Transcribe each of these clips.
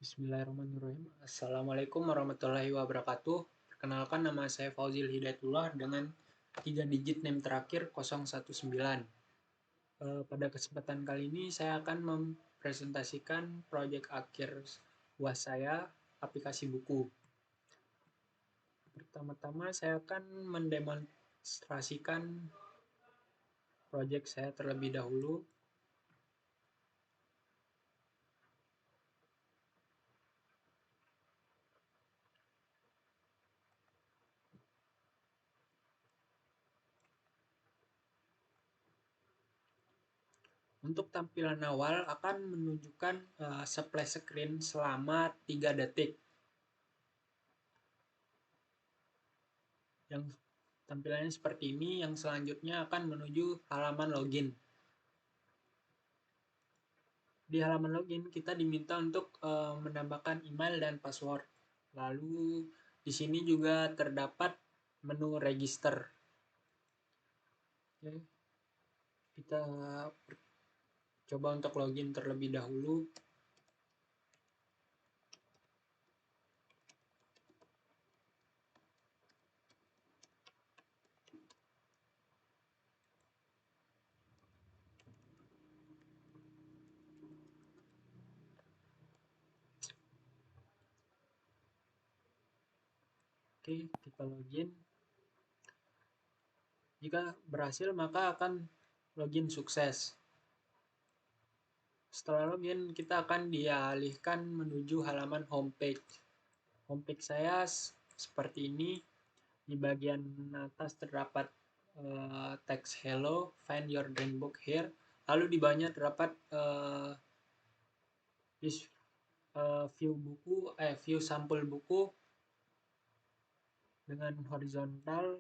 Bismillahirrahmanirrahim. Assalamualaikum warahmatullahi wabarakatuh. Perkenalkan, nama saya Fauzil Hidayatullah dengan 3 digit NIM terakhir 019. Pada kesempatan kali ini saya akan mempresentasikan proyek akhir UAS saya, aplikasi buku. Pertama-tama saya akan mendemonstrasikan proyek saya terlebih dahulu. Untuk tampilan awal akan menunjukkan splash screen selama 3 detik. Yang tampilannya seperti ini, yang selanjutnya akan menuju halaman login. Di halaman login kita diminta untuk menambahkan email dan password. Lalu di sini juga terdapat menu register. Oke, kita coba untuk login terlebih dahulu. Oke, kita login. Jika berhasil maka akan login sukses. Setelah login, kita akan dialihkan menuju halaman homepage. Homepage saya seperti ini. Di bagian atas terdapat teks hello, find your dream book here. Lalu di bawahnya terdapat view sampul buku dengan horizontal,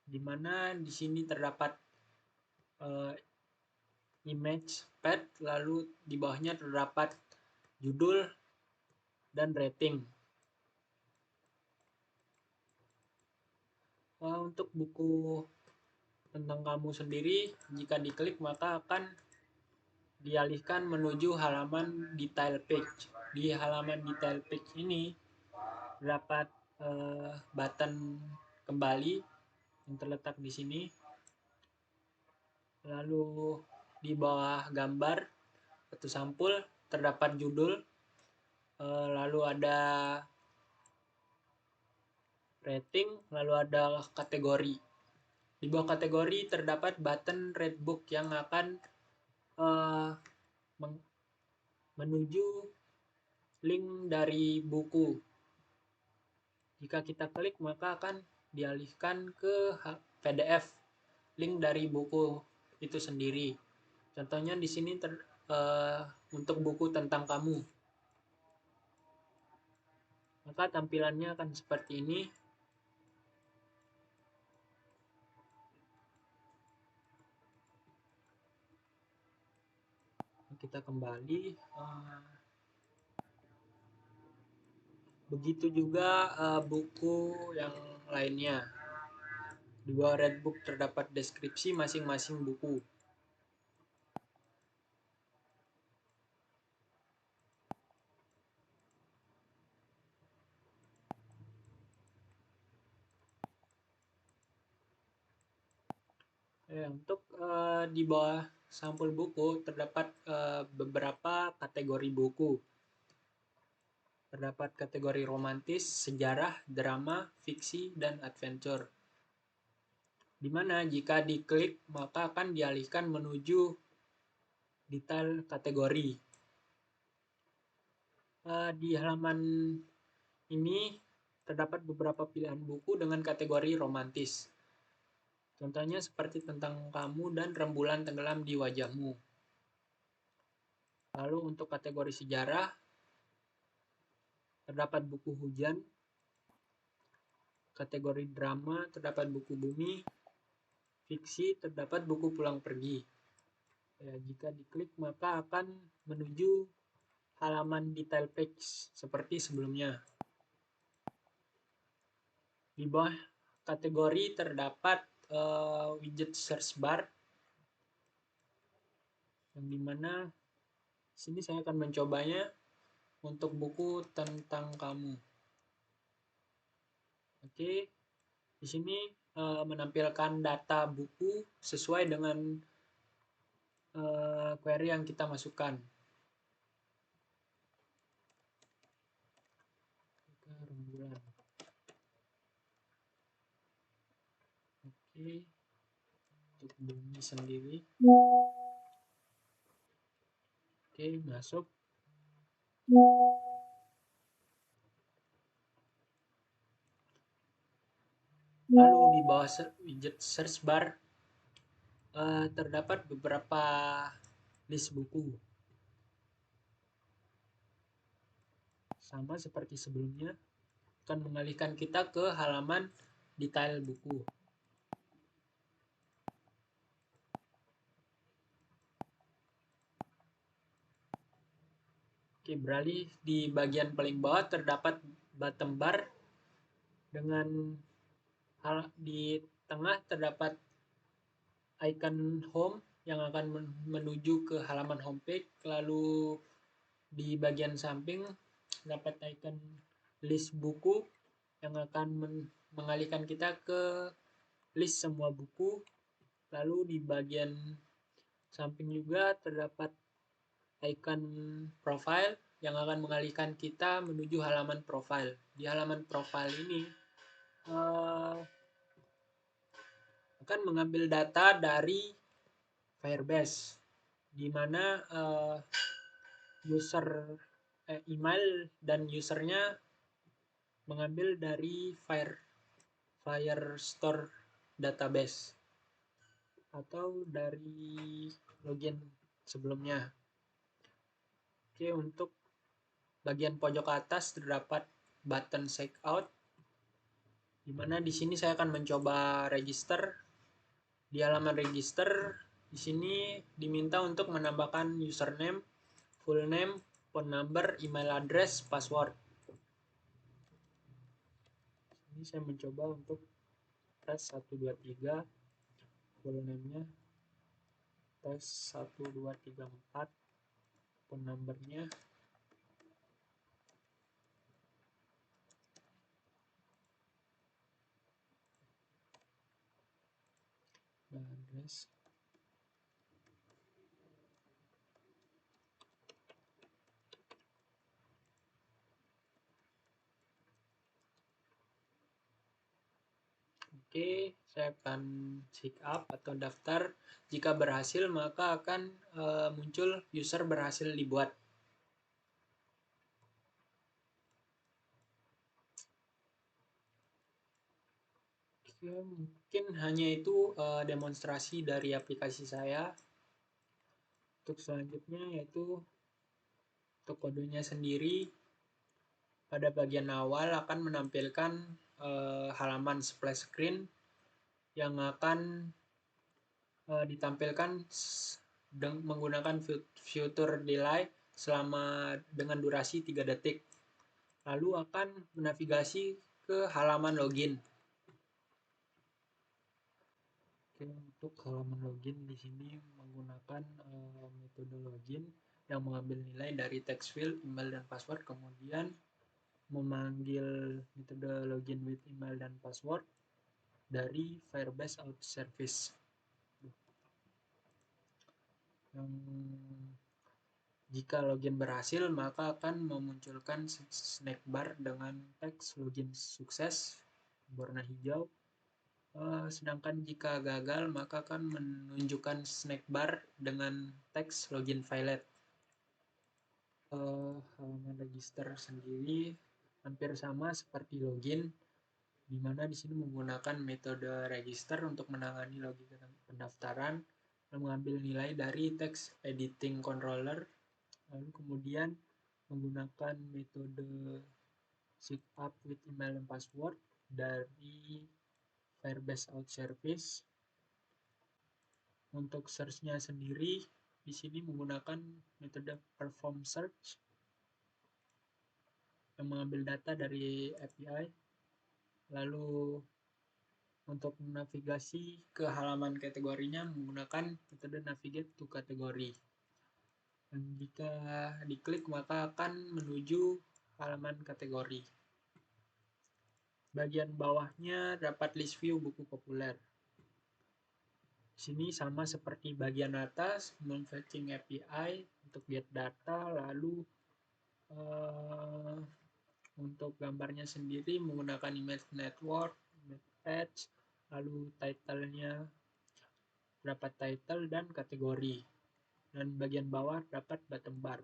di mana di sini terdapat image pad, lalu di bawahnya terdapat judul dan rating. Untuk buku tentang kamu sendiri, jika diklik maka akan dialihkan menuju halaman detail page. Di halaman detail page ini terdapat button kembali yang terletak di sini. Lalu di bawah gambar batu sampul terdapat judul, lalu ada rating, lalu ada kategori. Di bawah kategori terdapat button read book yang akan menuju link dari buku. Jika kita klik maka akan dialihkan ke PDF, link dari buku itu sendiri. Contohnya di sini untuk buku tentang kamu. Maka tampilannya akan seperti ini. Kita kembali. Begitu juga buku yang lainnya. Di bawah Red Book terdapat deskripsi masing-masing buku. Untuk di bawah sampul buku terdapat beberapa kategori buku. Terdapat kategori romantis, sejarah, drama, fiksi, dan adventure. Di mana jika diklik maka akan dialihkan menuju detail kategori. Di halaman ini terdapat beberapa pilihan buku dengan kategori romantis. Contohnya seperti tentang kamu dan rembulan tenggelam di wajahmu. Lalu untuk kategori sejarah terdapat buku hujan. Kategori drama terdapat buku bumi. Fiksi terdapat buku pulang pergi. Jika diklik maka akan menuju halaman detail page seperti sebelumnya. Di bawah kategori terdapat widget search bar, yang dimana sini saya akan mencobanya. untuk buku tentang kamu. Oke, di sini menampilkan data buku sesuai dengan query yang kita masukkan. Rembulan. Oke, untuk bumi sendiri. Oke, masuk. Lalu di bawah widget search bar terdapat beberapa list buku. Sama seperti sebelumnya, akan mengalihkan kita ke halaman detail buku. Oke, beralih di bagian paling bawah terdapat bottom bar dengan di tengah terdapat icon home yang akan menuju ke halaman homepage. Lalu di bagian samping dapat icon list buku yang akan mengalihkan kita ke list semua buku. Lalu di bagian samping juga terdapat icon profile yang akan mengalihkan kita menuju halaman profile. Di halaman profile ini akan mengambil data dari Firebase, di mana user email dan usernya mengambil dari Firestore database atau dari login sebelumnya. Oke, untuk bagian pojok atas terdapat button checkout, di mana di sini saya akan mencoba register. Di halaman register, di sini diminta untuk menambahkan username, full name, phone number, email address, password. Ini saya mencoba untuk tes 123, full name-nya tes 1234, phone number-nya address. Oke, saya akan check up atau daftar. Jika berhasil, maka akan muncul user berhasil dibuat. Oke, mungkin hanya itu demonstrasi dari aplikasi saya. Untuk selanjutnya yaitu untuk kodenya sendiri. Pada bagian awal akan menampilkan halaman splash screen yang akan ditampilkan menggunakan future delay selama dengan durasi 3 detik. Lalu akan menavigasi ke halaman login. Oke, untuk halaman login di sini menggunakan metode login yang mengambil nilai dari text field, email dan password, kemudian memanggil metode login with email dan password dari Firebase Auth Service. Jika login berhasil, maka akan memunculkan snack bar dengan teks login sukses berwarna hijau. Sedangkan jika gagal, maka akan menunjukkan snack bar dengan teks login failed. Halaman register sendiri hampir sama seperti login, di mana di sini menggunakan metode register untuk menangani login pendaftaran dan mengambil nilai dari text editing controller. Lalu kemudian menggunakan metode sign up with email dan password dari Firebase Auth Service. Untuk search-nya sendiri di sini menggunakan metode perform search yang mengambil data dari API. Lalu untuk navigasi ke halaman kategorinya menggunakan metode navigate to kategori. Dan jika diklik maka akan menuju halaman kategori. Bagian bawahnya dapat list view buku populer. Di sini sama seperti bagian atas, fetching API untuk get data, lalu untuk gambarnya sendiri menggunakan image network, image patch, lalu title-nya dapat title dan kategori. Dan bagian bawah dapat button bar.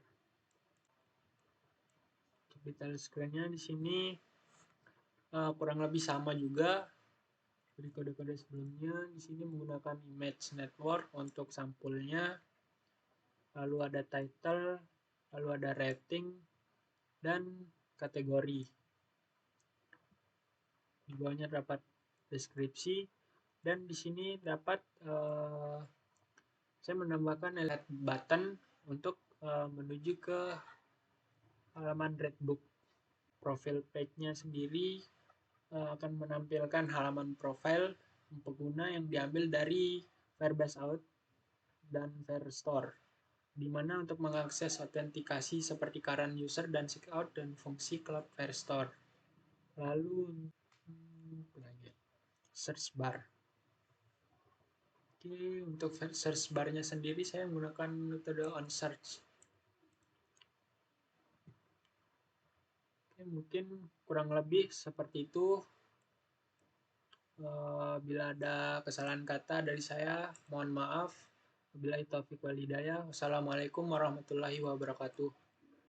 Detail screen-nya di sini kurang lebih sama juga dari kode-kode sebelumnya. Di sini menggunakan image network untuk sampulnya, lalu ada title, lalu ada rating dan kategori. Di bawahnya dapat deskripsi, dan di sini dapat saya menambahkan element button untuk menuju ke halaman Redbook. Profile page-nya sendiri akan menampilkan halaman profile pengguna yang diambil dari Firebase Out dan Firestore, di mana untuk mengakses autentikasi seperti current user dan checkout dan fungsi Cloud Firestore. Lalu search bar. Oke, untuk search bar-nya sendiri saya menggunakan metode on search. Oke, mungkin kurang lebih seperti itu. Bila ada kesalahan kata dari saya, mohon maaf. Wabillahi taufiq wal hidayah. Wassalamualaikum warahmatullahi wabarakatuh.